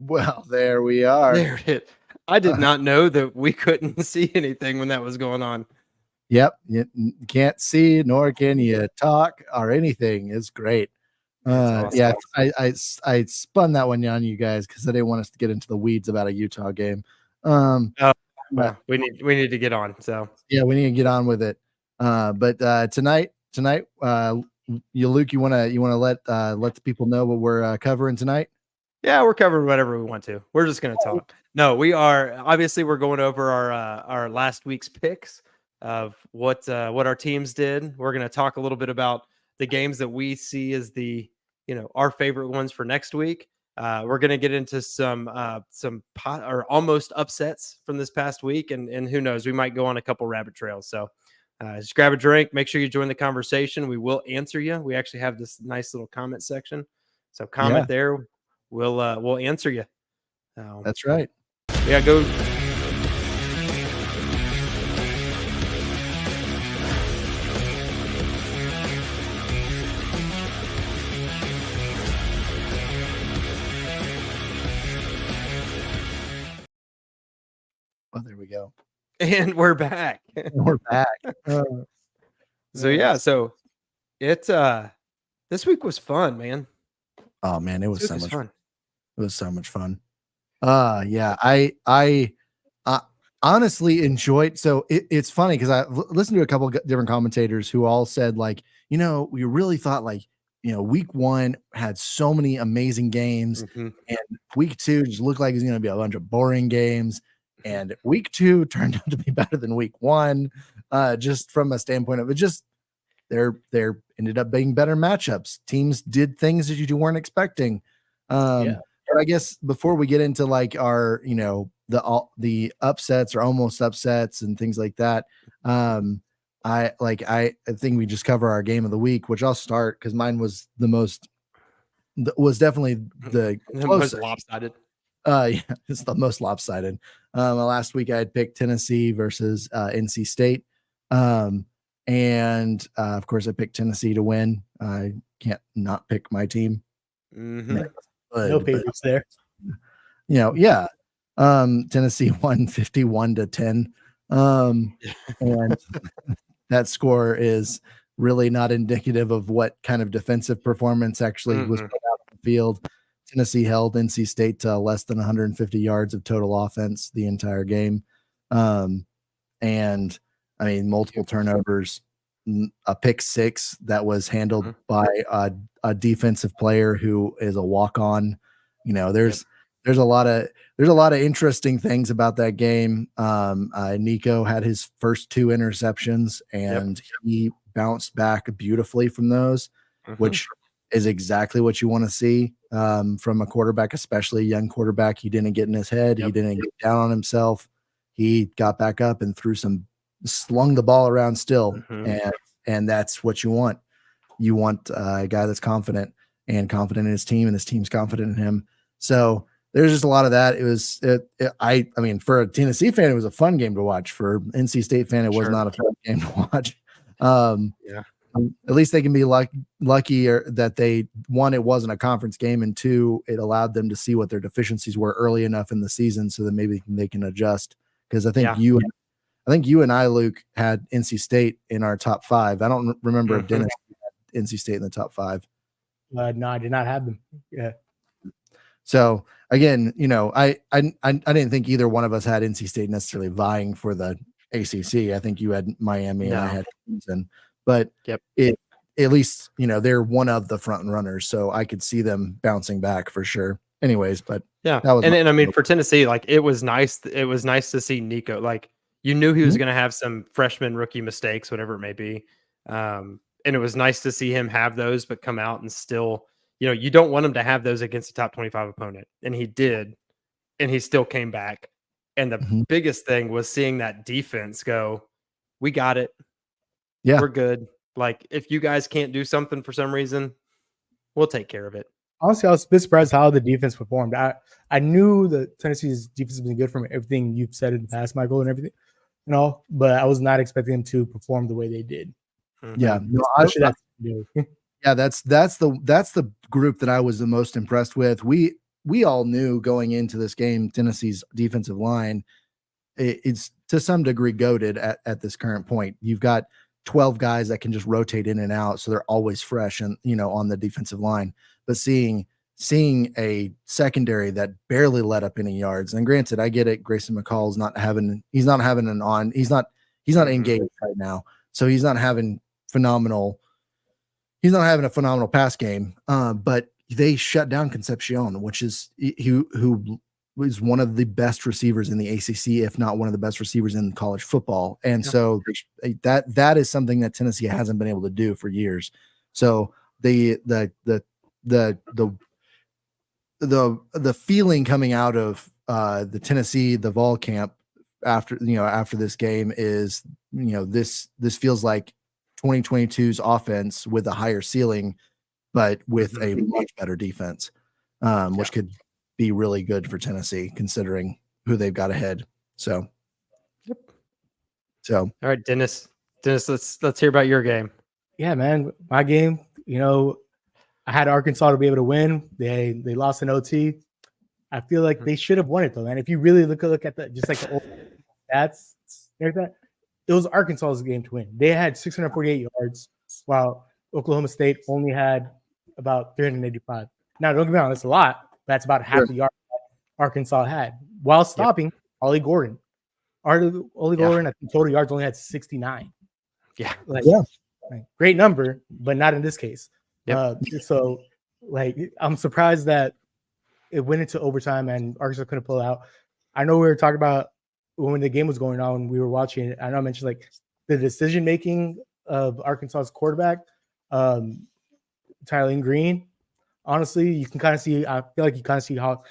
Well, there we are. There it is. I did not know that we couldn't see anything when that was going on. Yep. You can't see, nor can you talk or anything. It's great. Awesome. Yeah, I spun that one on you guys because I didn't want us to get into the weeds about a Utah game. Well, we need to get on. So yeah, we need to get on with it. But tonight, Luke, you wanna let the people know what we're covering tonight? Yeah, we're covering whatever we want to. We're just going to talk. No, we're going over our last week's picks of what our teams did. We're going to talk a little bit about the games that we see as our favorite ones for next week. We're going to get into some almost upsets from this past week, and who knows, we might go on a couple rabbit trails. So just grab a drink. Make sure you join the conversation. We will answer you. We actually have this nice little comment section. So comment there. We'll answer you. That's right. Yeah, go. Oh, there we go. And we're back. We're back. So yeah, this week was fun, man. Oh man, it was so much fun. It was so much fun. Yeah, I honestly enjoyed. So it's funny because I listened to a couple of different commentators who all said like, we really thought like, week 1 had so many amazing games, and week 2 just looked like it's going to be a bunch of boring games, and week 2 turned out to be better than week 1, just from a standpoint of it. Just there ended up being better matchups. Teams did things that you weren't expecting. But I guess before we get into like our, the upsets or almost upsets and things like that, I think we just cover our game of the week, which I'll start because mine was definitely the most lopsided. Yeah, it's the most lopsided. Last week I had picked Tennessee versus NC State. And of course I picked Tennessee to win. I can't not pick my team. No favorites there. Yeah. Tennessee won 51-10. And that score is really not indicative of what kind of defensive performance actually was put out on the field. Tennessee held NC State to less than 150 yards of total offense the entire game. And I mean, multiple turnovers, a pick 6 that was handled by a defensive player who is a walk-on. There's a lot of interesting things about that game. Nico had his first 2 interceptions, and he bounced back beautifully from those, which is exactly what you want to see from a quarterback, especially a young quarterback. He didn't get in his head. He didn't get down on himself. He got back up and slung the ball around still. And that's what you want. You want a guy that's confident in his team, and his team's confident in him. So there's just a lot of that. I mean, for a Tennessee fan, it was a fun game to watch. For NC State fan, it was not a fun game to watch. At least they can be lucky that they, 1, it wasn't a conference game, and 2, it allowed them to see what their deficiencies were early enough in the season so that maybe they can adjust. Because I think you and I, Luke, had NC State in our top 5. I don't remember if Dennis had NC State in the top 5. No, I did not have them. Yeah. So again, I didn't think either one of us had NC State necessarily vying for the ACC. I think you had Miami and I had Clemson, but at least they're one of the front runners, so I could see them bouncing back for sure. Anyways, but that was and I mean for Tennessee, like it was nice to see Nico. Like you knew he was going to have some freshman rookie mistakes, whatever it may be, and it was nice to see him have those, but come out and still. You don't want him to have those against a top 25 opponent. And he did. And he still came back. And the biggest thing was seeing that defense go, we got it. Yeah. We're good. Like, if you guys can't do something for some reason, we'll take care of it. Honestly, I was a bit surprised how the defense performed. I knew that Tennessee's defense has been good from everything you've said in the past, Michael, and everything, but I was not expecting them to perform the way they did. Yeah. No, yeah, that's the group that I was the most impressed with. we all knew going into this game, Tennessee's defensive line, it's to some degree goated at this current point. You've got 12 guys that can just rotate in and out, so they're always fresh and on the defensive line. But seeing a secondary that barely let up any yards, and granted, I get it, Grayson McCall's not having he's not engaged right now, so he's not having a phenomenal pass game. But they shut down Concepcion, which is who was one of the best receivers in the ACC, if not one of the best receivers in college football. And so that is something that Tennessee hasn't been able to do for years. So the feeling coming out of the Tennessee, the Vol camp after this game is, this feels like 2022's offense with a higher ceiling, but with a much better defense, which could be really good for Tennessee considering who they've got ahead. So, all right, Dennis, let's hear about your game. Yeah, man, my game, I had Arkansas to be able to win. They lost in OT. I feel like they should have won it though, man. If you really look at the just like the old stats, like that, it was Arkansas's game to win. They had 648 yards, while Oklahoma State only had about 385. Now, don't get me wrong, that's a lot. That's about half the yards Arkansas had, while stopping Ollie Gordon. Ollie Gordon at the total yards only had 69. Great number, but not in this case. So I'm surprised that it went into overtime and Arkansas couldn't pull out. I know we were talking about when the game was going on, we were watching it. I know I mentioned like the decision making of Arkansas's quarterback, Tyler Green. Honestly, you can kind of see. I feel like you kind of see how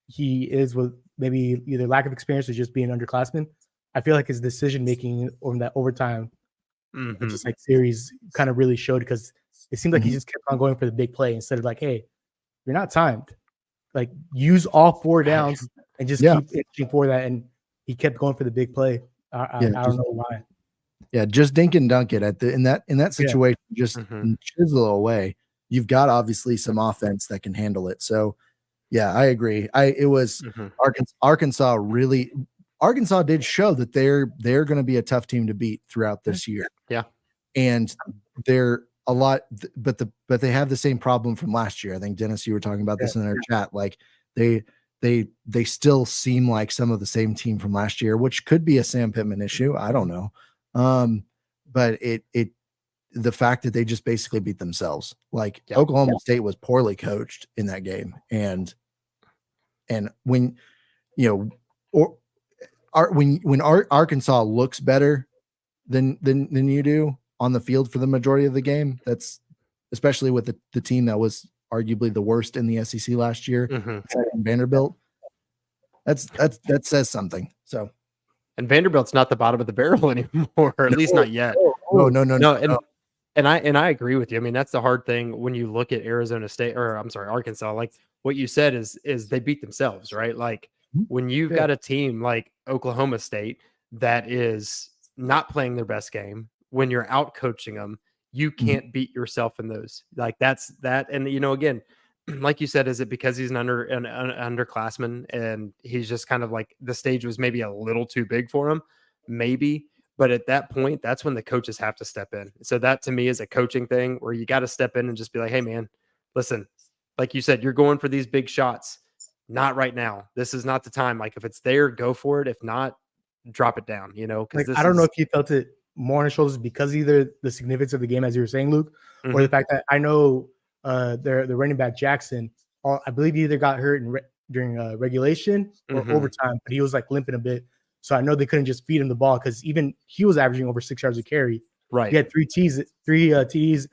he is with maybe either lack of experience or just being an underclassman. I feel like his decision making on that overtime, just like series, kind of really showed because it seemed like he just kept on going for the big play instead of like, hey, you're not timed. Like use all 4 downs and just keep itching for that. And he kept going for the big play. I don't know why. Yeah, just dink and dunk it in that situation. Just chisel away. You've got obviously some offense that can handle it. So, yeah, I agree. It was Arkansas really. Arkansas did show that they're going to be a tough team to beat throughout this year. Yeah, and they're a lot, but they have the same problem from last year. I think Dennis, you were talking about this in our chat. Like they still seem like some of the same team from last year, which could be a Sam Pittman issue. I don't know. But the fact that they just basically beat themselves, like Oklahoma State was poorly coached in that game. And when, when Arkansas looks better than you do on the field for the majority of the game, that's especially with the team that was arguably the worst in the SEC last year, Vanderbilt. That says something. So, and Vanderbilt's not the bottom of the barrel anymore, or at least not yet. No. And I agree with you. I mean, that's the hard thing when you look at Arkansas. Like what you said is they beat themselves, right? Like when you've got a team like Oklahoma State that is not playing their best game, when you're out coaching them, you can't beat yourself in those. Like that's that. And again, like you said, is it because he's an underclassman and he's just kind of like the stage was maybe a little too big for him? Maybe. But at that point, that's when the coaches have to step in. So that to me is a coaching thing where you got to step in and just be like, hey, man, listen, like you said, you're going for these big shots. Not right now. This is not the time. Like if it's there, go for it. If not, drop it down, Like, I don't know if he felt it more on his shoulders because either the significance of the game, as you were saying, Luke, or the fact that I know the running back Jackson, I believe he either got hurt during regulation or overtime, but he was like limping a bit. So I know they couldn't just feed him the ball because even he was averaging over 6 yards a carry. Right. He had three TDs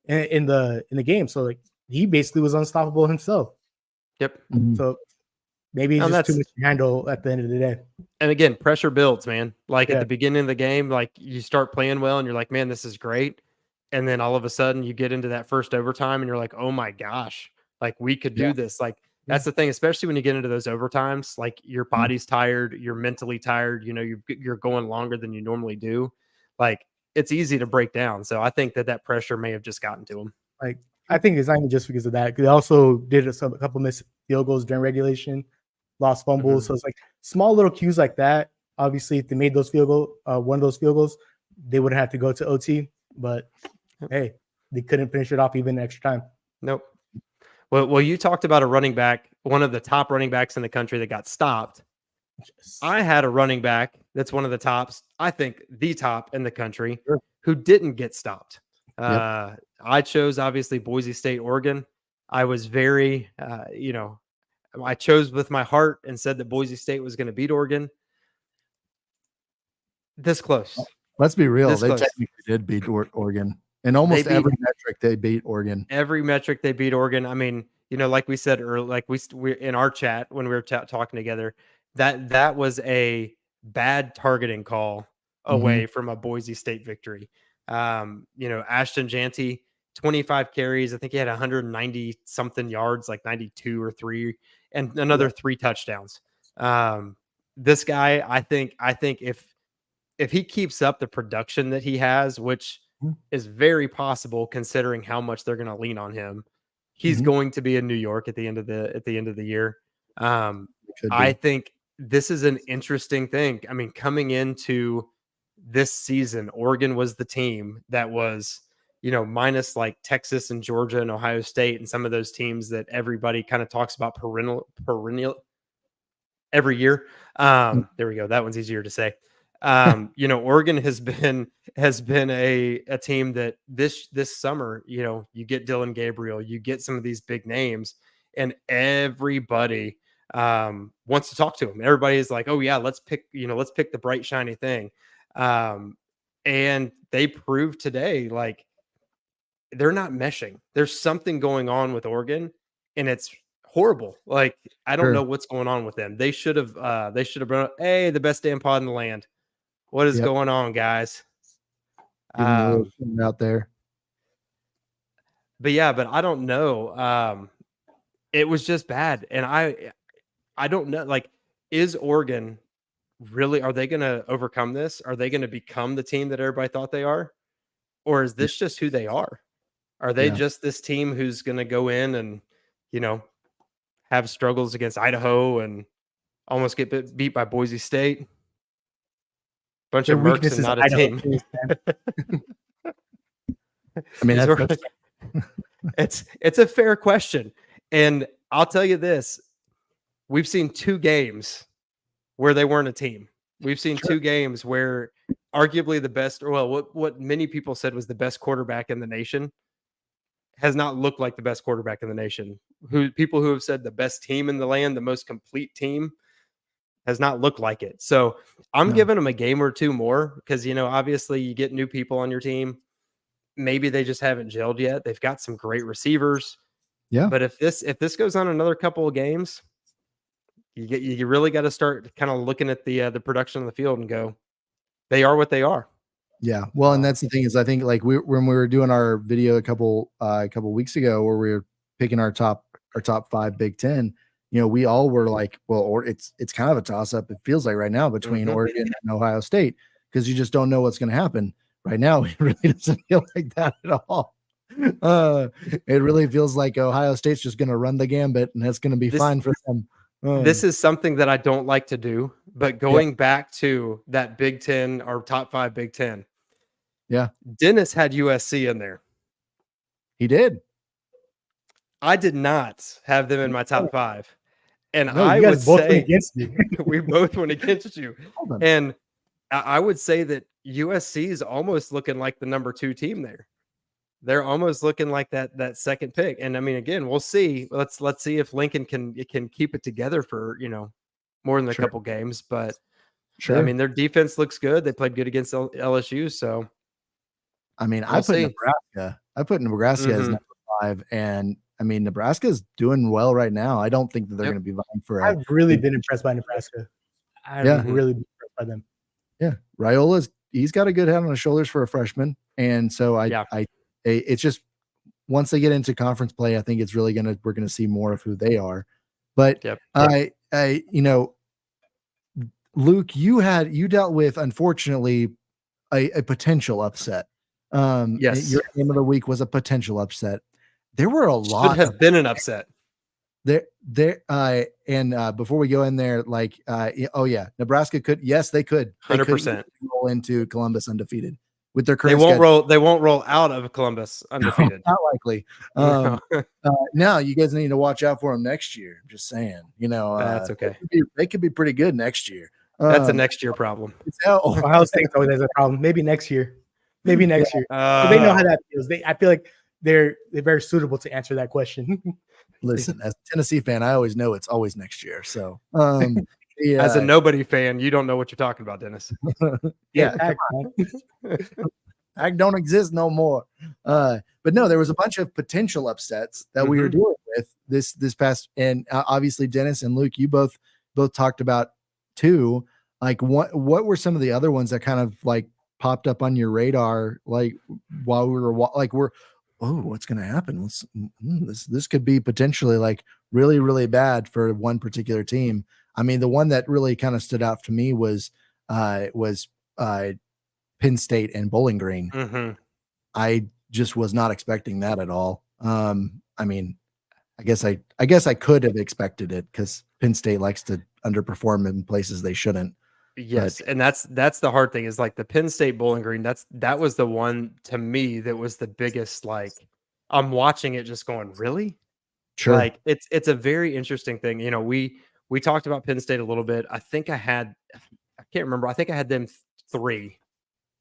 in the game. So like he basically was unstoppable himself. Yep. So maybe it's just too much to handle at the end of the day. And again, pressure builds, man. Like at the beginning of the game, like you start playing well and you're like, man, this is great. And then all of a sudden you get into that first overtime and you're like, oh my gosh, like we could do this. Like that's the thing, especially when you get into those overtimes, like your body's tired, you're mentally tired, you're going longer than you normally do. Like it's easy to break down. So I think that pressure may have just gotten to him. Like I think it's not even just because of that. They also did a couple field goals during regulation, lost fumbles. So it's like small little cues like that. Obviously, if they made those one of those field goals, they would have to go to OT. But hey, they couldn't finish it off even extra time. Nope. Well, you talked about a running back, one of the top running backs in the country that got stopped. Yes. I had a running back that's one of the tops, I think the top in the country, Sure. who didn't get stopped. Yep. I chose obviously Boise State, Oregon. I was very, I chose with my heart and said that Boise State was going to beat Oregon. This close. Let's be real. This They close. technically did beat Oregon. In almost every metric, they beat Oregon. Every metric they beat Oregon. I mean, like we said, or like we in our chat when we were talking together, that was a bad targeting call away from a Boise State victory. Ashton Janty, 25 carries. I think he had 190 something yards, like 92 or 3, and another 3 touchdowns. This guy, I think if he keeps up the production that he has, which is very possible considering how much they're going to lean on him, he's going to be in New York at the end of the year. I think this is an interesting thing. I mean, coming into this season, Oregon was the team that was, minus like Texas and Georgia and Ohio State and some of those teams that everybody kind of talks about perennial every year. There we go. That one's easier to say. Oregon has been a team that this summer, you get Dylan Gabriel, you get some of these big names, and everybody wants to talk to him. Everybody is like, oh yeah, let's pick the bright shiny thing. And they proved today, like, they're not meshing. There's something going on with Oregon, and it's horrible. Like, I don't know what's going on with them. They should have been, hey, the best damn pod in the land. What is going on, guys? Out there. But I don't know. It was just bad. And I don't know. Like, is Oregon really, are they going to overcome this? Are they going to become the team that everybody thought they are? Or is this just who they are? Are they just this team who's going to go in and, have struggles against Idaho and almost get beat by Boise State? Bunch of mercs and not a team. I mean, it's a fair question. And I'll tell you this, we've seen 2 games where they weren't a team. We've seen 2 games where arguably the best, or what many people said was the best quarterback in the nation has not looked like the best quarterback in the nation. People who have said the best team in the land, the most complete team, has not looked like it. So I'm giving them a game or 2 more because, obviously you get new people on your team. Maybe they just haven't gelled yet. They've got some great receivers. Yeah. But if this goes on another couple of games, you really got to start kind of looking at the production on the field and go, they are what they are. Yeah. Well, and that's the thing is, I think like when we were doing our video a couple weeks ago where we were picking our top 5 Big Ten, we all were like, well, or it's kind of a toss up. It feels like right now between Oregon and Ohio State, because you just don't know what's going to happen right now. It really doesn't feel like that at all. It really feels like Ohio State's just going to run the gambit and that's going to be fine for them. This is something that I don't like to do, but going back to that Big Ten or top 5 Big Ten. Yeah. Dennis had USC in there. He did. I did not have them in my top 5. And no, I would say went against me. We both went against you. And I would say that USC is almost looking like the number 2 team there. They're almost looking like that second pick. And I mean, again, we'll see. Let's see if Lincoln can keep it together for, more than a couple games. But I mean, their defense looks good. They played good against LSU. So I mean, I put Nebraska as number 5, and I mean, Nebraska's doing well right now. I don't think that they're going to be vying for. I've really been impressed by Nebraska. I've really been impressed by them. Yeah, he's got a good head on his shoulders for a freshman, and so it's just once they get into conference play, I think we're gonna see more of who they are. But Luke, you dealt with, unfortunately, a potential upset. Yes, your game of the week was a potential upset. There were a lot. Should have been an upset. Before we go in there, like, oh yeah, Nebraska could, yes, they could 100%. roll into Columbus undefeated with their They current won't schedule. roll. They won't roll out of Columbus undefeated. Not likely. Now you guys need to watch out for them next year. I'm just saying, That's okay. They could be pretty good next year. That's a next year problem. Ohio State's always has a problem. Maybe next year. Maybe next year. But they know how that feels. I feel like they're very suitable to answer that question. Listen, as a Tennessee fan, I always know it's always next year. So, as a nobody fan, you don't know what you're talking about, Dennis. Yeah, I don't exist no more. But no, there was a bunch of potential upsets that we were dealing with this past, and obviously Dennis and Luke, you both talked about too. Like, what were some of the other ones that kind of like popped up on your radar, like while we were what's going to happen? This could be potentially like really, really bad for one particular team. I mean, the one that really kind of stood out to me was Penn State and Bowling Green. I just was not expecting that at all. I mean, I guess I could have expected it because Penn State likes to underperform in places they shouldn't. Yes, and that's the hard thing is like the Penn State Bowling Green. That was the one to me that was the biggest. Like, I'm watching it just going, really? Sure. Like, it's a very interesting thing. We talked about Penn State a little bit. I can't remember. I think I had them 3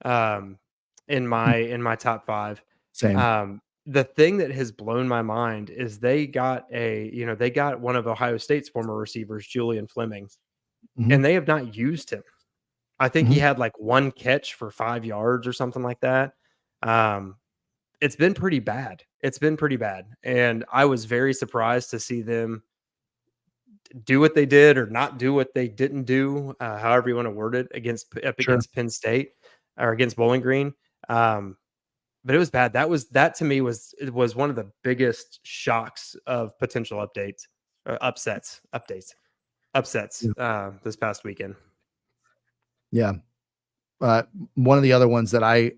in my top 5. Same. The thing that has blown my mind is they got one of Ohio State's former receivers, Julian Fleming, and they have not used him. I think he had like 1 catch for 5 yards or something like that. It's been pretty bad. And I was very surprised to see them do what they did or not do what they didn't do, however you want to word it, against Penn State or against Bowling Green. But it was bad. That to me was one of the biggest shocks of potential upsets this past weekend. Yeah. One of the other ones that I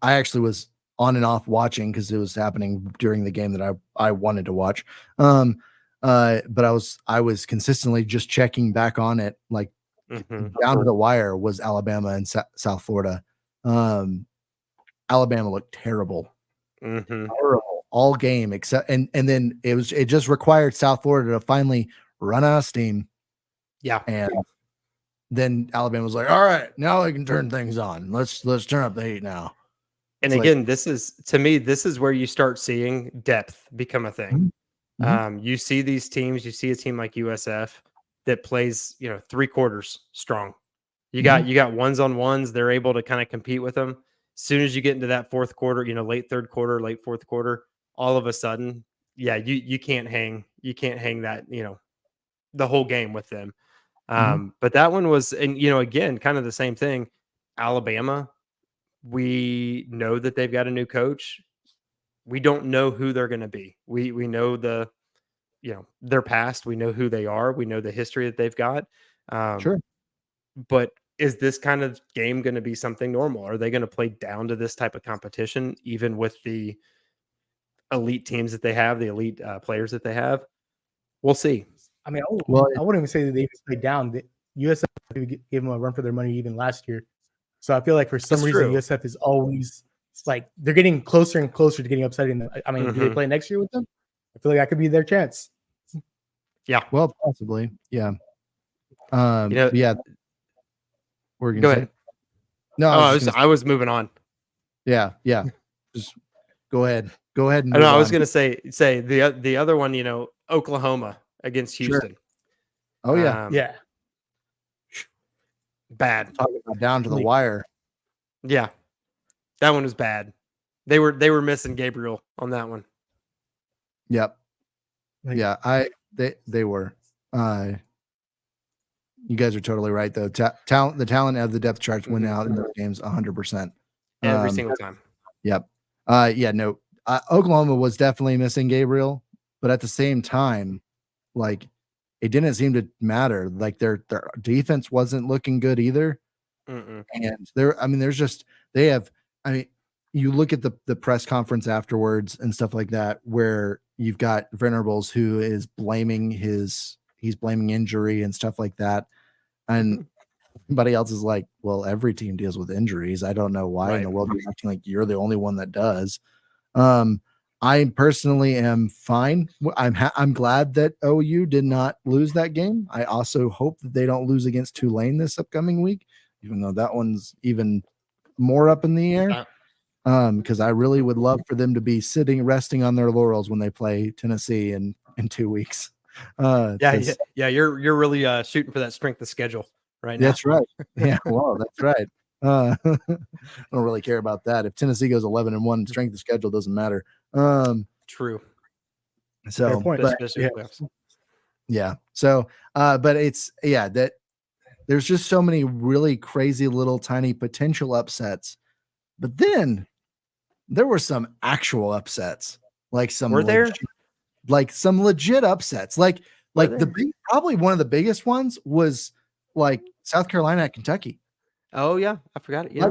actually was on and off watching because it was happening during the game that I wanted to watch. But I was consistently just checking back on it, like down to the wire, was Alabama and South Florida. Alabama looked terrible, terrible all game except, and then it just required South Florida to finally run out of steam. Yeah. And then Alabama was like, all right, now I can turn things on. Let's turn up the heat now. And it's again, this is where you start seeing depth become a thing. You see these teams, you see a team like USF that plays, 3 quarters strong. You got ones-on-ones. They're able to kind of compete with them. As soon as you get into that fourth quarter, late third quarter, late fourth quarter, all of a sudden, you can't hang that, the whole game with them. But that one was, and again, kind of the same thing. Alabama, we know that they've got a new coach. We don't know who they're going to be. We know their past. We know who they are. We know the history that they've got. Sure. But is this kind of game going to be something normal? Are they going to play down to this type of competition, even with the elite teams that they have, the elite players that they have? We'll see. I mean, I wouldn't even say that they played down. The USF gave them a run for their money even last year. So I feel like for some reason USF is always like they're getting closer and closer to getting upset. Do they play next year with them? I feel like that could be their chance. Yeah. Well, possibly. Yeah. Yeah. We're gonna go ahead. No, I was moving on. Yeah. Just go ahead. And I was going to say the other one, Oklahoma against Houston. Sure. Oh yeah. Yeah. Bad. Talking about down to the wire. Yeah. That one was bad. They were missing Gabriel on that one. Yep. Yeah, they were. You guys are totally right though. The talent of the depth charts went out in those games 100%. Every single time. Yep. Oklahoma was definitely missing Gabriel, but at the same time, like, it didn't seem to matter. Like their defense wasn't looking good either. And you look at the press conference afterwards and stuff like that, where you've got Venerables who is blaming he's blaming injury and stuff like that. And everybody else is like, well, every team deals with injuries. I don't know why in the world you're acting like you're the only one that does. I personally am fine. I'm glad that OU did not lose that game. I also hope that they don't lose against Tulane this upcoming week, even though that one's even more up in the air. Because I really would love for them to be resting on their laurels when they play Tennessee in 2 weeks. You're really shooting for that strength of schedule right now. That's right. Yeah, well, that's right. I don't really care about that. If Tennessee goes 11-1, strength of schedule doesn't matter. True. So, but it's that there's just so many really crazy little tiny potential upsets, but then there were some actual upsets, like some legit upsets, probably one of the biggest ones was like South Carolina at Kentucky. Oh yeah, I forgot it. Yeah,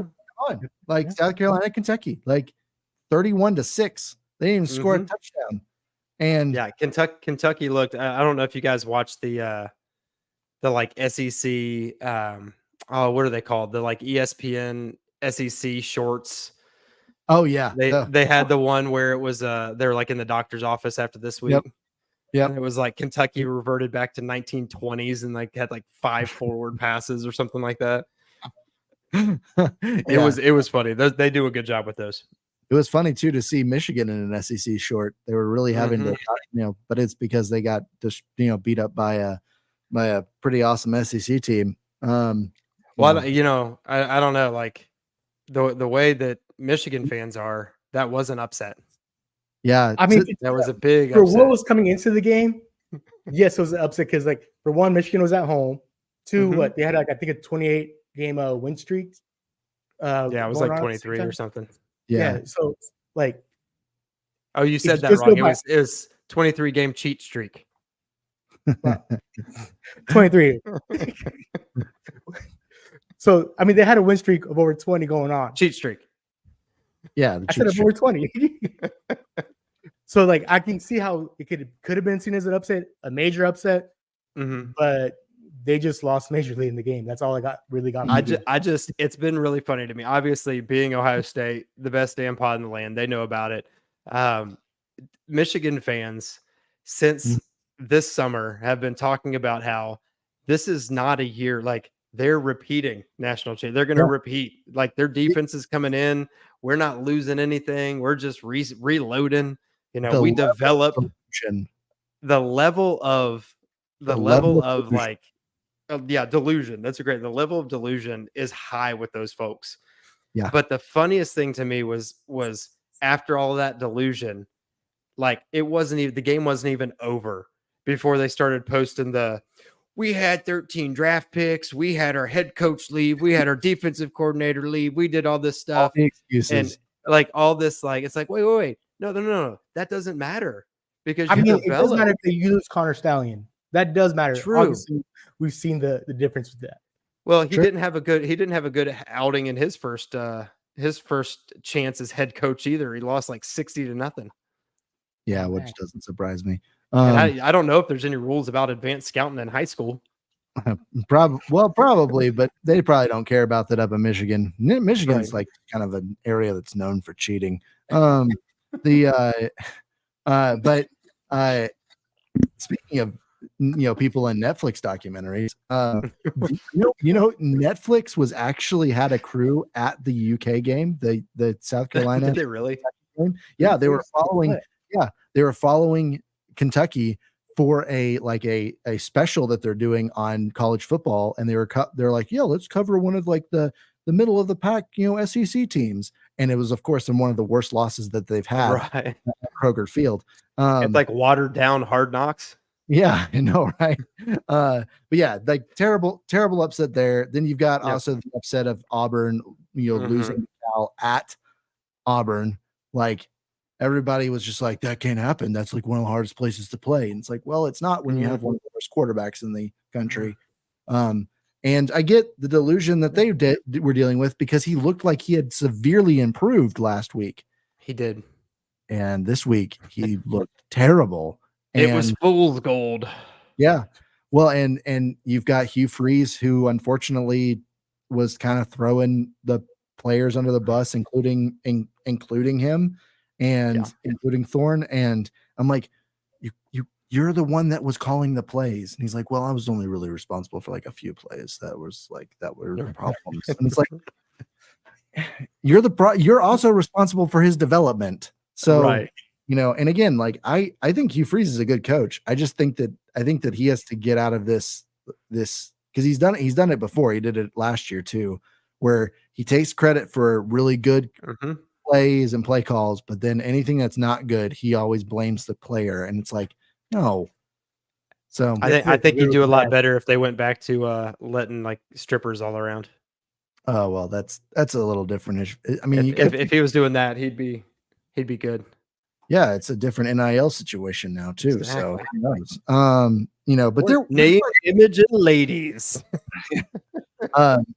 South Carolina at Kentucky, 31-6. They didn't even score a touchdown. And yeah, Kentucky looked. I don't know if you guys watched the SEC. What are they called? The ESPN SEC shorts. Oh yeah, they had the one where it was they're in the doctor's office after this week. Yep. And it was Kentucky reverted back to 1920s and had 5 forward passes or something like that. It was funny. They do a good job with those. It was funny too to see Michigan in an SEC short. They were really having to, but it's because they got just beat up by a pretty awesome SEC team. I don't know, the way that Michigan fans are, that was an upset. Yeah, I mean that was a big for upset. what was coming into the game. Yes, it was an upset because for one, Michigan was at home. Two, they had I think a 28 game win streak. It was 23 or something. Yeah. So oh, you said that wrong. It was 23 game cheat streak. 23. So I mean, they had a win streak of over 20 going on. Cheat streak. Yeah, I said over 20. So I can see how it could have been seen as an upset, a major upset, but they just lost majorly in the game. That's all really got me. It's been really funny to me. Obviously, being Ohio State, the best damn pod in the land, they know about it. Michigan fans, since this summer, have been talking about how this is not a year they're repeating national championship. They're going to repeat. Their defense is coming in. We're not losing anything. We're just reloading. We develop the level of delusion. That's the level of delusion is high with those folks. Yeah. But the funniest thing to me was after all that delusion, it wasn't even, the game wasn't even over before they started posting we had 13 draft picks. We had our head coach leave. We had our defensive coordinator leave. We did all this stuff. All the excuses. And all this, it's wait. No. That doesn't matter because it doesn't matter if they use Connor Stallion. That does matter. True. Obviously, we've seen the difference with that. Well, he didn't have a good outing in his first chance as head coach either. He lost 60-0. Yeah, which doesn't surprise me. I don't know if there's any rules about advanced scouting in high school. Probably, but they probably don't care about that up in Michigan. Michigan's kind of an area that's known for cheating. Speaking of people in Netflix documentaries, Netflix was actually had a crew at the UK game, the South Carolina. Did they really? Game. Yeah, they were following. Yeah, they were following Kentucky for a special that they're doing on college football, and they're like, yeah, let's cover one of the middle of the pack, SEC teams, and it was of course in one of the worst losses that they've had at Kroger Field. It's watered down Hard Knocks. Yeah, I know, right? But yeah, terrible upset there. Then you've got also the upset of Auburn, losing Cal at Auburn. Everybody was just like, that can't happen. That's one of the hardest places to play. And it's well, it's not when you have one of the worst quarterbacks in the country. And I get the delusion that they were dealing with because he looked like he had severely improved last week. He did. And this week he looked terrible. It was And fool's gold. yeah. Well, and you've got Hugh Freeze, who unfortunately was kind of throwing the players under the bus, including him and including Thorne. And I'm like, you're the one that was calling the plays. And he's like, well, I was only really responsible for like a few plays that were problems. And it's like, you're also responsible for his development. So, right. you know, and again, like I think Hugh Freeze is a good coach. I think that he has to get out of this because he's done it before. He did it last year too, where he takes credit for really good plays and play calls, but then anything that's not good, he always blames the player. And it's like, no. So I think he'd do a lot better if they went back to letting like strippers all around. Oh well, that's a little different. I mean, if he was doing that, he'd be good. Yeah, it's a different NIL situation now too. Exactly. So who knows? You know, but they're name, image, and ladies.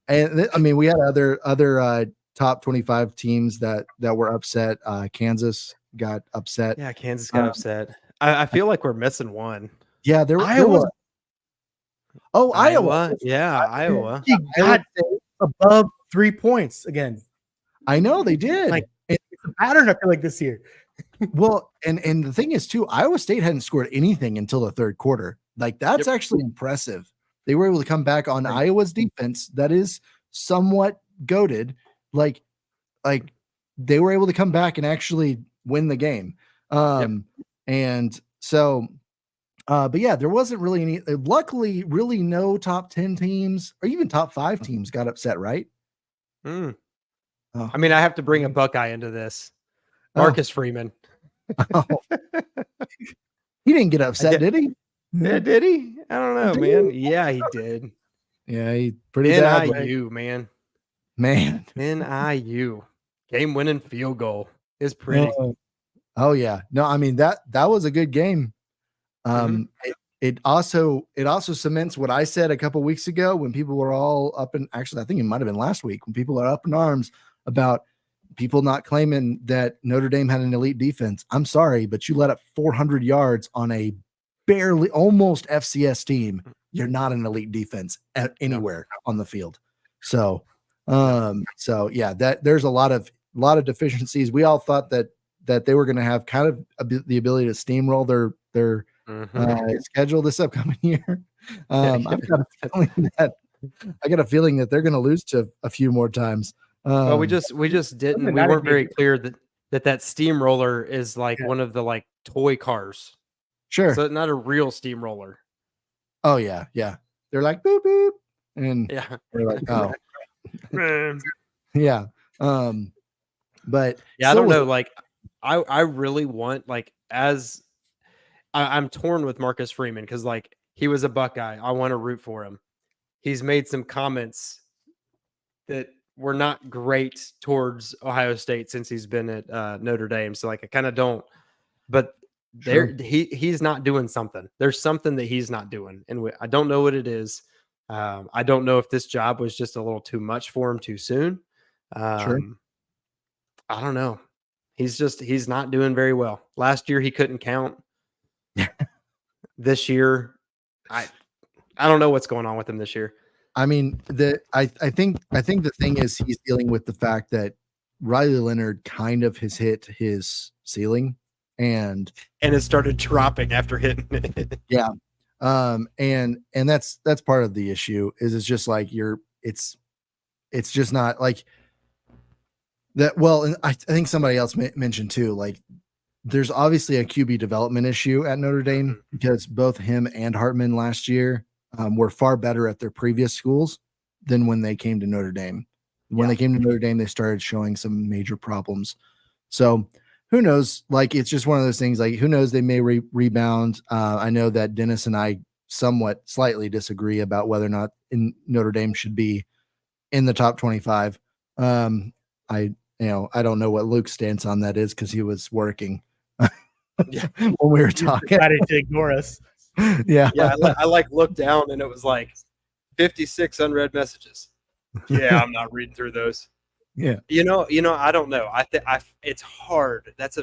And I mean, we had other top 25 teams that were upset. Kansas got upset. Yeah, Kansas got upset. I feel like we're missing one. Yeah, there was. Oh, Iowa. Yeah, Iowa. He got above 3 points again. I know they did. Like it's a pattern. I feel like this year. Well, and the thing is too, Iowa State hadn't scored anything until the third quarter. Like that's actually impressive. They were able to come back on Iowa's defense that is somewhat goated. Like they were able to come back and actually win the game. And so but yeah, there wasn't really any, luckily really no top 10 teams or even top 5 teams got upset, right? Oh. I mean, I have to bring a Buckeye into this. Marcus Freeman. Oh. He didn't get upset, did he? Yeah, did he? I don't know, man. Yeah, he did. Yeah, he pretty bad. NIU, man. NIU. Game-winning field goal is pretty. Oh yeah. No, I mean that was a good game. It also cements what I said a couple weeks ago when people were all up in, actually I think it might have been last week, when people are up in arms about people not claiming that Notre Dame had an elite defense. I'm sorry, but you let up 400 yards on a barely almost FCS team. You're not an elite defense anywhere on the field. So so yeah, that there's a lot of deficiencies. We all thought that they were going to have kind of the ability to steamroll their schedule this upcoming year. I've got a feeling that they're going to lose to a few more times. Well, we just didn't. We weren't very clear that steamroller is like one of the like toy cars. Sure. So not a real steamroller. Oh yeah, yeah. They're like boop boop, and they're like oh, yeah. But yeah, I don't know. Like, I really want like as I'm torn with Marcus Freeman because like he was a Buckeye. I want to root for him. He's made some comments that were not great towards Ohio State since he's been at Notre Dame. So like I kind of don't, but he's not doing something. There's something that he's not doing, and I don't know what it is. I don't know if this job was just a little too much for him too soon. I don't know. He's not doing very well. Last year he couldn't count. This year, I don't know what's going on with him this year. I mean, I think the thing is he's dealing with the fact that Riley Leonard kind of has hit his ceiling and it started dropping after hitting it. Yeah. And that's part of the issue is it's just like it's just not like that. Well, and I think somebody else mentioned too, like there's obviously a QB development issue at Notre Dame because both him and Hartman last year were far better at their previous schools than when they came to Notre Dame. When they came to Notre Dame, they started showing some major problems. So who knows? Like, it's just one of those things, like, who knows? They may rebound. I know that Dennis and I slightly disagree about whether or not Notre Dame should be in the top 25. I don't know what Luke's stance on that is because he was working when we were talking. Decided to ignore us. Yeah. I looked down and it was like 56 unread messages. Yeah, I'm not reading through those. Yeah. I don't know. It's hard. That's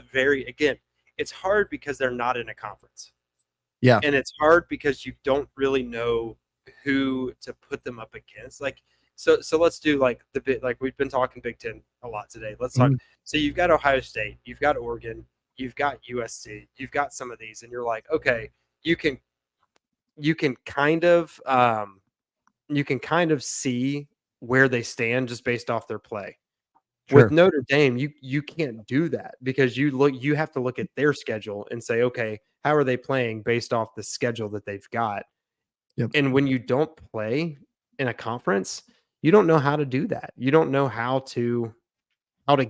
it's hard because they're not in a conference. Yeah. And it's hard because you don't really know who to put them up against. Like, so let's do like the bit, like we've been talking Big Ten a lot today. Let's talk. So you've got Ohio State, you've got Oregon, you've got USC, you've got some of these, and you're like, okay, you can kind of see where they stand just based off their play. Sure. With Notre Dame, you can't do that because you have to look at their schedule and say, okay, how are they playing based off the schedule that they've got? Yep. And when you don't play in a conference, you don't know how to do that. You don't know how to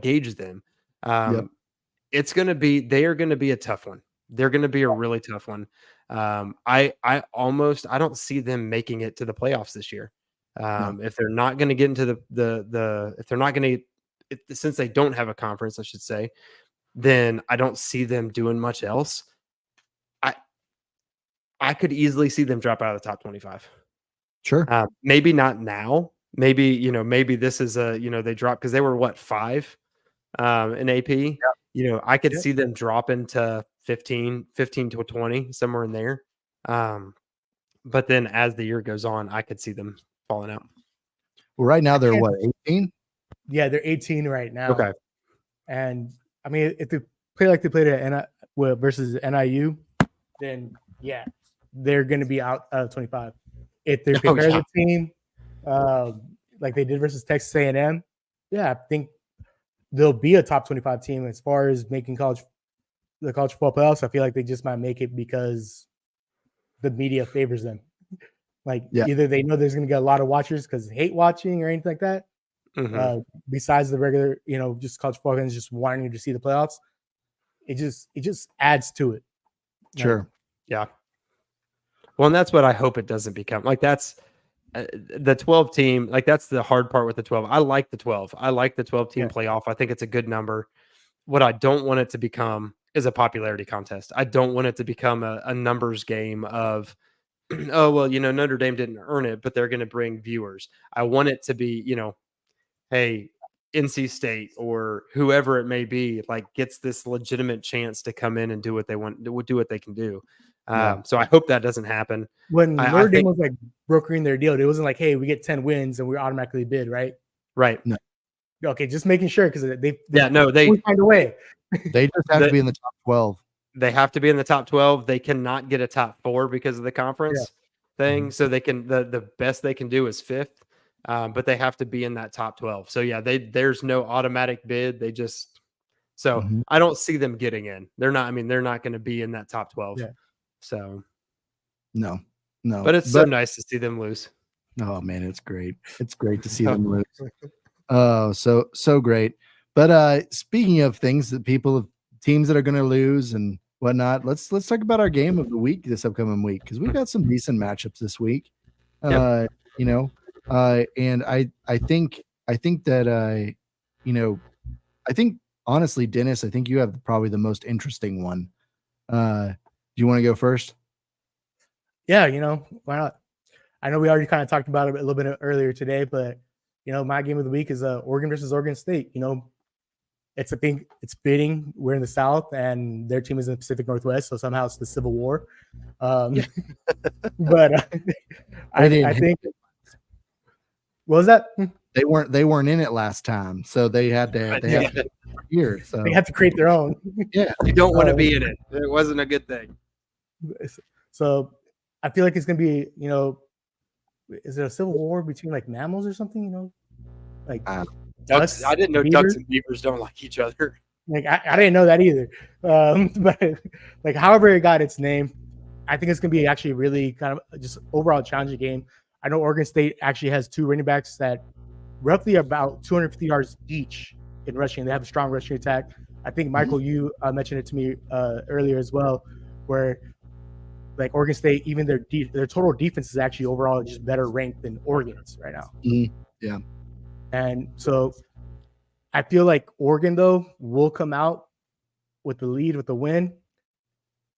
gauge them. Yep. They are going to be a tough one. They're going to be a really tough one. I don't see them making it to the playoffs this year. If they're not going to get into if they're not going to, since they don't have a conference, I should say, then I don't see them doing much else. I could easily see them drop out of the top 25. Sure. Maybe not now. Maybe this is they dropped because they were what, 5 in AP. Yeah. I could see them dropping to 15 to 20, somewhere in there. But then as the year goes on, I could see them falling out. Well, right now they're what, 18? Yeah, they're 18 right now. Okay. And I mean, if they play like they played at versus NIU, then yeah, they're going to be out of 25. If they prepare the team like they did versus Texas A&M, yeah, I think they'll be a top 25 team as far as making the college football playoffs. I feel like they just might make it because the media favors them. Like either they know there's going to get a lot of watchers because they hate watching or anything like that. Besides the regular, just college football fans just wanting to see the playoffs, it just adds to it. Sure. Yeah. Well, and that's what I hope it doesn't become. Like that's the 12 team. Like that's the hard part with the 12. I like the 12. I like the 12 team playoff. I think it's a good number. What I don't want it to become is a popularity contest. I don't want it to become a numbers game of, oh, well, Notre Dame didn't earn it, but they're going to bring viewers. I want it to be, hey, NC State or whoever it may be, like gets this legitimate chance to come in and do what they want, do what they can do. So I hope that doesn't happen. When Notre Dame was like brokering their deal, it wasn't like, hey, we get 10 wins and we automatically bid, right? Right. No. Okay, just making sure because they find a way. They just have to be in the top 12. They have to be in the top 12. They cannot get a top 4 because of the conference thing. So they can the best they can do is 5th. But they have to be in that top 12. So yeah, there's no automatic bid. They just I don't see them getting in. They're not going to be in that top 12. Yeah. So no. But it's so nice to see them lose. Oh man, it's great. It's great to see them lose. Oh, so great. But speaking of things that teams that are going to lose and whatnot, let's talk about our game of the week this upcoming week because we've got some decent matchups this week. And I think that I think honestly, Dennis, I think you have probably the most interesting one. Do you want to go first? Yeah, why not? I know we already kind of talked about it a little bit earlier today, but my game of the week is Oregon versus Oregon State. It's fitting. We're in the South, and their team is in the Pacific Northwest, so somehow it's the Civil War. But I think. What was that? They weren't in it last time, so they had to here. So they have to create their own. Yeah, you don't want to be in it. It wasn't a good thing. So I feel like it's gonna be, is it a civil war between like mammals or something? Like ducks. I didn't know ducks and beavers don't like each other. Like I didn't know that either. But like however it got its name, I think it's gonna be actually really kind of just overall challenging game. I know Oregon State actually has 2 running backs that roughly about 250 yards each in rushing. They have a strong rushing attack. I think Michael, you mentioned it to me earlier as well, where like Oregon State, even their total defense is actually overall just better ranked than Oregon's right now. Yeah. And so I feel like Oregon, though, will come out with the lead, with the win.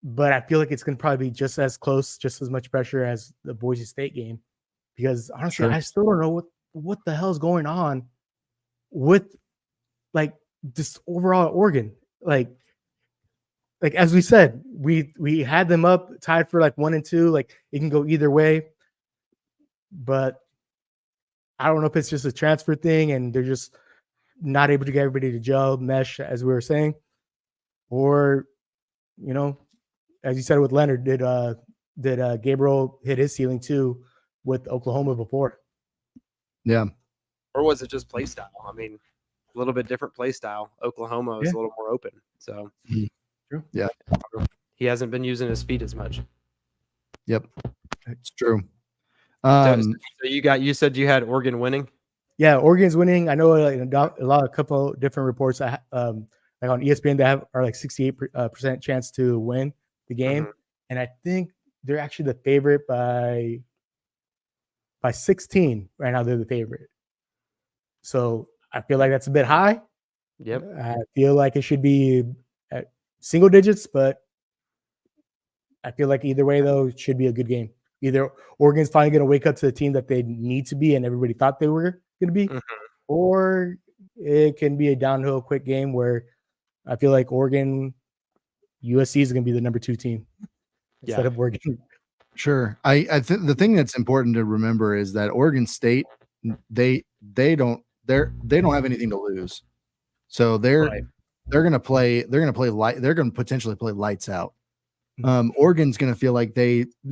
But I feel like it's going to probably be just as close, just as much pressure as the Boise State game. Because honestly, I still don't know what the hell's going on with like this overall Oregon. Like like as we said, we had them up tied for like 1 and 2. Like it can go either way, but I don't know if it's just a transfer thing and they're just not able to get everybody to gel, mesh, as we were saying, or as you said with Leonard, did Gabriel hit his ceiling too with Oklahoma before? Yeah. Or was it just play style? I mean, a little bit different play style. Oklahoma is a little more open. So True. Yeah. He hasn't been using his feet as much. Yep. It's true. So you said you had Oregon winning? Yeah, Oregon's winning. I know a couple different reports like on ESPN they are like 68% chance to win the game. And I think they're actually the favorite by 16 right now. They're the favorite. So I feel like that's a bit high. Yep. I feel like it should be at single digits, but I feel like either way, though, it should be a good game. Either Oregon's finally going to wake up to the team that they need to be and everybody thought they were going to be, or it can be a downhill quick game where I feel like Oregon, USC is going to be the number 2 team instead of Oregon. Sure. I think the thing that's important to remember is that Oregon State, they don't have anything to lose. So they're going to play light. They're going to potentially play lights out. Oregon's going to feel like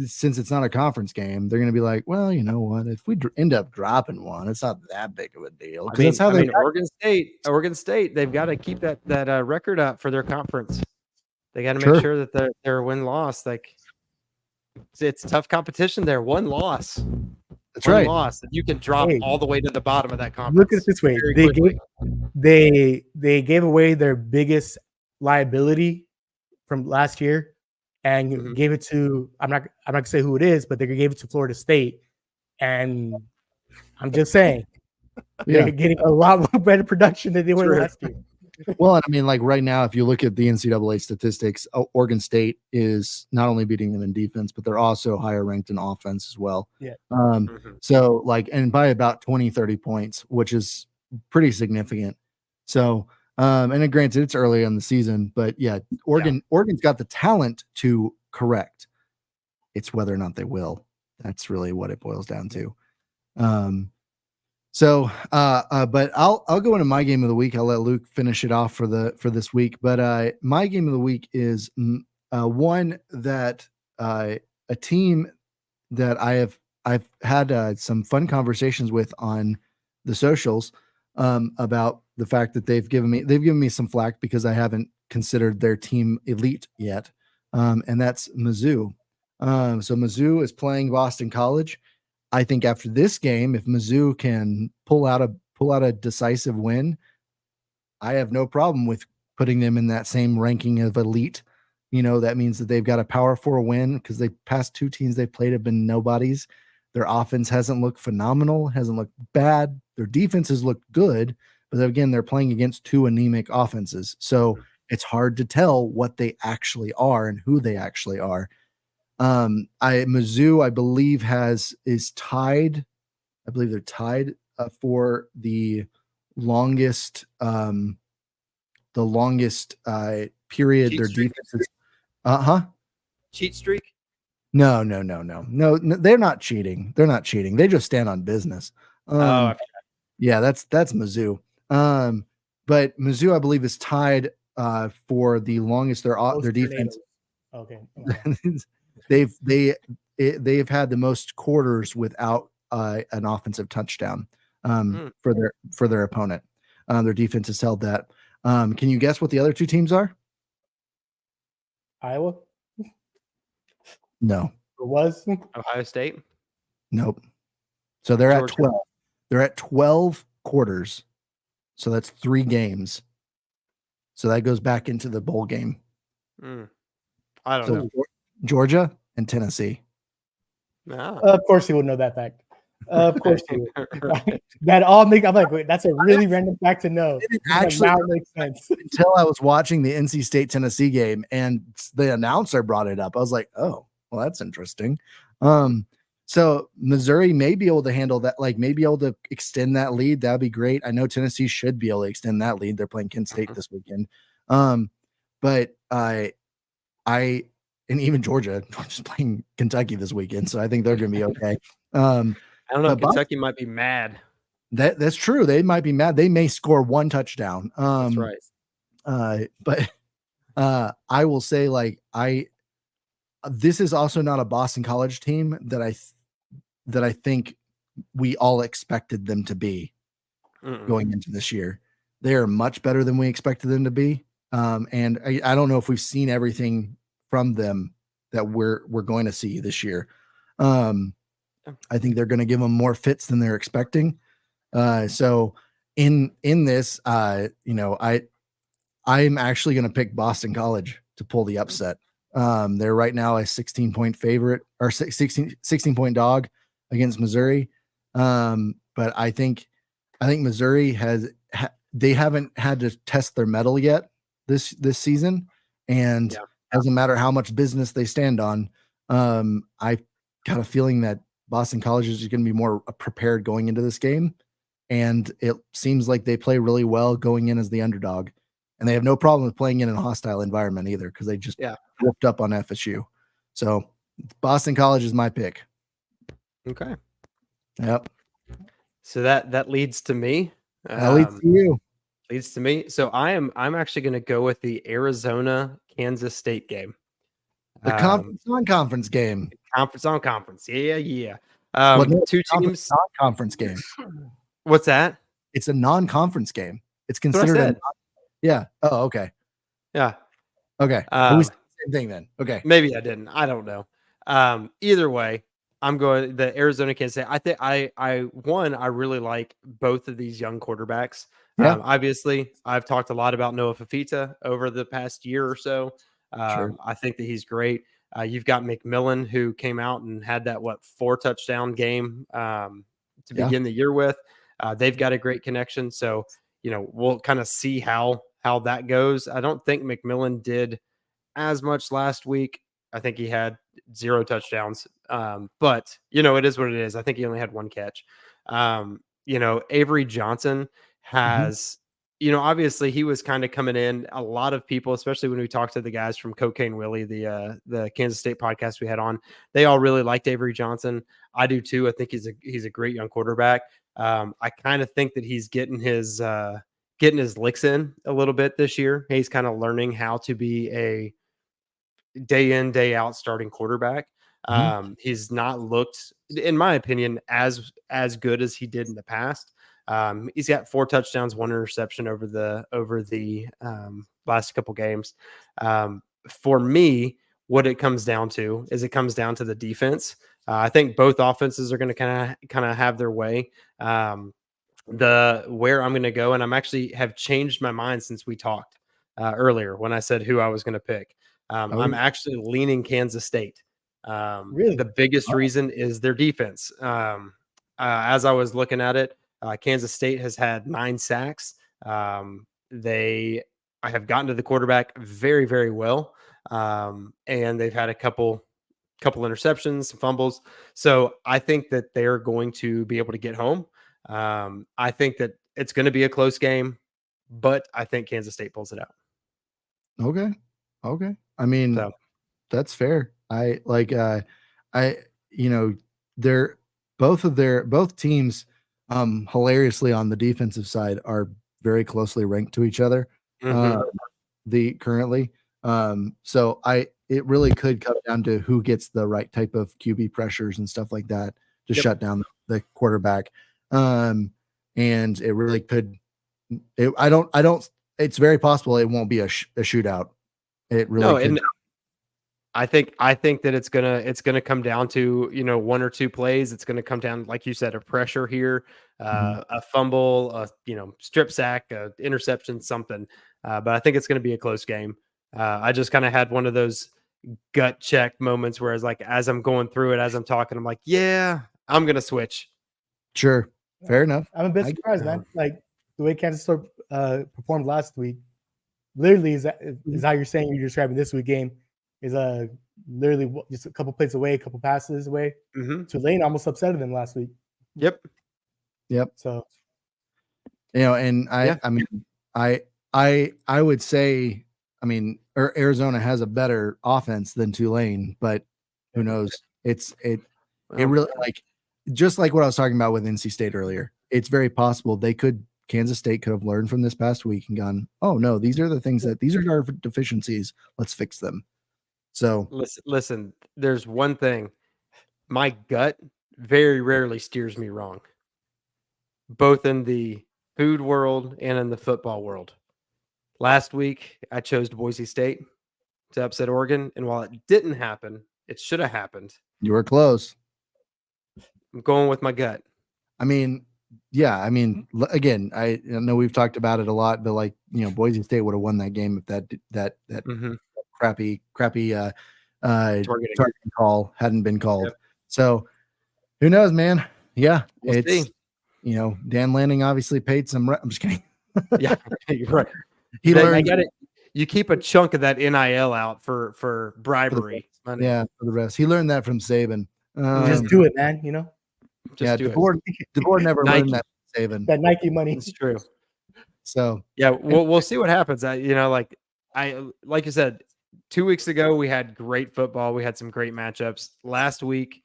since it's not a conference game, they're going to be like, well, you know what? If we end up dropping one, it's not that big of a deal. Because that's how Oregon State, they've got to keep that record up for their conference. They got to make sure that their win-loss, like it's tough competition there. One loss. That's right. Loss. You can drop all the way to the bottom of that conference. Look at it this way. They gave away their biggest liability from last year and gave it to I'm not gonna say who it is, but they gave it to Florida State. And I'm just saying they're getting a lot more better production than they were last year. Well, and I mean, like right now, if you look at the NCAA statistics, Oregon State is not only beating them in defense, but they're also higher ranked in offense as well. Yeah. So like, and by about 20, 30 points, which is pretty significant. So, and granted, it's early in the season, but yeah, Oregon's got the talent to correct. It's whether or not they will. That's really what it boils down to. But I'll go into my game of the week. I'll let Luke finish it off for this week. But my game of the week is one that a team that I've had some fun conversations with on the socials about the fact that they've given me some flack because I haven't considered their team elite yet, and that's Mizzou. So Mizzou is playing Boston College. I think after this game, if Mizzou can pull out a decisive win, I have no problem with putting them in that same ranking of elite. You know, that means that they've got a Power 4 win because the past 2 teams they've played have been nobodies. Their offense hasn't looked phenomenal, hasn't looked bad. Their defense has looked good, but again, they're playing against 2 anemic offenses. So it's hard to tell what they actually are and who they actually are. Mizzou, I believe, is tied. I believe they're tied for the longest period. Their defense is, cheat streak. No, they're not cheating. They just stand on business. Yeah, that's Mizzou. But Mizzou, I believe, is tied for the longest. Their defense. Okay. They've had the most quarters without an offensive touchdown for their opponent. Their defense has held that. Can you guess what the other 2 teams are? Iowa? No. It was Ohio State? Nope. So they're Georgia. at 12. They're at 12 quarters. So that's 3 games. So that goes back into the bowl game. I don't know. Georgia and Tennessee. Of course he would know that fact. Of course he would. That all make. I'm like, wait, that's a really random fact to know. It actually now makes sense. Until I was watching the NC State Tennessee game and the announcer brought it up. I was like, oh, well, that's interesting. So Missouri may be able to handle that, like maybe able to extend that lead. That'd be great. I know Tennessee should be able to extend that lead. They're playing Kent State this weekend. But and even Georgia just playing Kentucky this weekend, so I think they're going to be okay. I don't know. But Kentucky might be mad. That's true. They might be mad. They may score one touchdown. That's right. But I will say, like, this is also not a Boston College team that I think we all expected them to be going into this year. They are much better than we expected them to be. And I don't know if we've seen everything from them that we're going to see this year. I think they're going to give them more fits than they're expecting. So in this, I'm actually going to pick Boston College to pull the upset. They're right now a 16-point favorite or 16-point dog against Missouri. But I think Missouri they haven't had to test their mettle yet this season, and doesn't matter how much business they stand on. I got a feeling that Boston College is going to be more prepared going into this game, and it seems like they play really well going in as the underdog, and they have no problem with playing in a hostile environment either because they just whooped up on FSU. So Boston College is my pick. Okay. Yep. So that leads to me. That leads to you. Leads to me. So I'm actually going to go with the Arizona Kansas State game. The conference on conference game. Conference on conference. Yeah. Two teams. Non-conference game. What's that? It's a non-conference game. It's considered yeah. Oh, okay. Yeah. Okay. We said the same thing then. Okay. Maybe I didn't. I don't know. Either way, I'm going the Arizona Kansas State. I think I really like both of these young quarterbacks. Yeah. Obviously, I've talked a lot about Noah Fafita over the past year or so. Sure. I think that he's great. You've got McMillan, who came out and had that 4 touchdown game to begin the year with. They've got a great connection, so we'll kind of see how that goes. I don't think McMillan did as much last week. I think he had 0 touchdowns. But it is what it is. I think he only had 1 catch. Avery Johnson has, obviously he was kind of coming in. A lot of people, especially when we talked to the guys from Cocaine Willie, the Kansas State podcast we had on, they all really liked Avery Johnson. I do too. I think he's a great young quarterback. I kind of think that he's getting his licks in a little bit this year. He's kind of learning how to be a day in, day out starting quarterback. He's not looked, in my opinion, as good as he did in the past. He's got 4 touchdowns, 1 interception over the last couple games. For me, what it comes down to is the defense. I think both offenses are going to kind of have their way. Where I'm going to go, and I'm actually have changed my mind since we talked earlier when I said who I was going to pick. I'm actually leaning Kansas State. Really? The biggest reason is their defense. As I was looking at it, Kansas State has had 9 sacks. They have gotten to the quarterback very, very well. And they've had a couple interceptions, some fumbles. So I think that they're going to be able to get home. I think that it's going to be a close game, but I think Kansas State pulls it out. Okay. I mean, that's fair. They're both teams, hilariously on the defensive side are very closely ranked to each other. Currently. So it really could come down to who gets the right type of QB pressures and stuff like that to shut down the quarterback. And it really could. It's very possible it won't be a shootout. It really could. I think that it's gonna come down to 1 or 2 plays. It's gonna come down, like you said, a pressure here, a fumble, a strip sack, a interception, something. But I think it's gonna be a close game. I just kind of had one of those gut check moments where it's like, as I'm going through it, as I'm talking, I'm like, yeah, I'm gonna switch. Sure, fair enough. I'm a bit surprised, man. Like the way Kansas State performed last week, literally is how you're saying you're describing this week game. Is literally just a couple plays away, a couple passes away. Tulane almost upset them last week. Yep. So, and I mean, I would say I mean, Arizona has a better offense than Tulane, but who knows? It really, like, just like what I was talking about with NC State earlier. It's very possible Kansas State could have learned from this past week and gone, oh no, these are our deficiencies. Let's fix them. So listen, there's one thing. My gut very rarely steers me wrong, both in the food world and in the football world. Last week, I chose Boise State to upset Oregon, and while it didn't happen, it should have happened. You were close. I'm going with my gut. I mean, yeah. I mean, again, I know we've talked about it a lot, but like, Boise State would have won that game if that crappy targeting call hadn't been called. Yep. So who knows, man? Yeah, we'll see. Dan Lanning obviously paid some. I'm just kidding. Yeah, you're right. He learned. I got it. You keep a chunk of that NIL out for bribery. For the rest. He learned that from Saban. Just do it, man. DeBoer never learned that from Saban. That Nike money. It's true. So yeah, we'll see what happens. Like you said, 2 weeks ago we had great football. We had some great matchups. Last week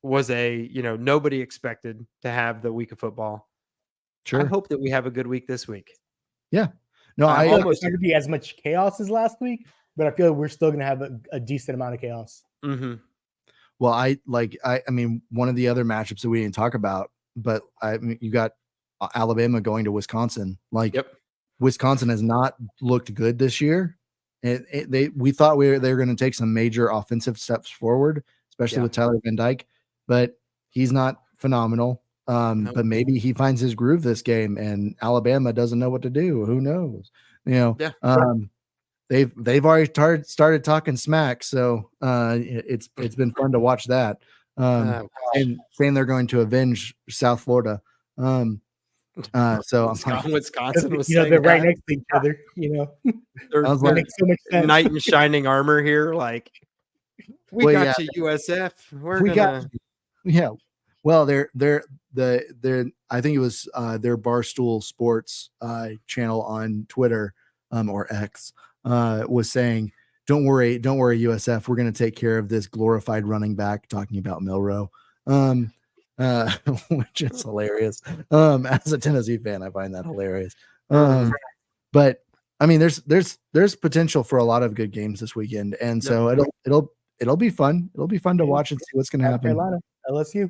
was nobody expected to have the week of football. Sure. I hope that we have a good week this week. Yeah. No, I almost not going to be as much chaos as last week, but I feel like we're still going to have a decent amount of chaos. Mm-hmm. Well, I mean, one of the other matchups that we didn't talk about, but you got Alabama going to Wisconsin. Wisconsin has not looked good this year. We thought they were going to take some major offensive steps forward, especially with Tyler Van Dyke, but he's not phenomenal. But maybe he finds his groove this game, and Alabama doesn't know what to do. Who knows? They've already started talking smack, so it's been fun to watch that. And saying they're going to avenge South Florida. So Wisconsin was they're right next to each other. There's so much sense. Knight in shining armor here. Like we got you, USF. Yeah. Well, they're I think it was their Barstool Sports channel on Twitter or X was saying, don't worry, USF, we're going to take care of this glorified running back, talking about Milroe, which is hilarious. As a Tennessee fan, I find that hilarious. But I mean, there's potential for a lot of good games this weekend, and so it'll be fun. It'll be fun to watch and see what's going to happen. Carolina, LSU.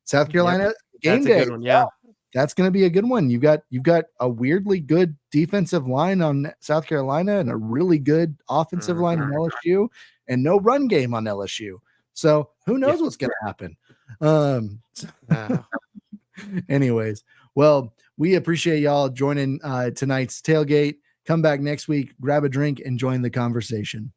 South Carolina game day. Good one, yeah. That's going to be a good one. You've got a weirdly good defensive line on South Carolina and a really good offensive line on LSU, and no run game on LSU. So who knows what's going to happen? Anyways, well, we appreciate y'all joining tonight's tailgate. Come back next week, grab a drink, and join the conversation.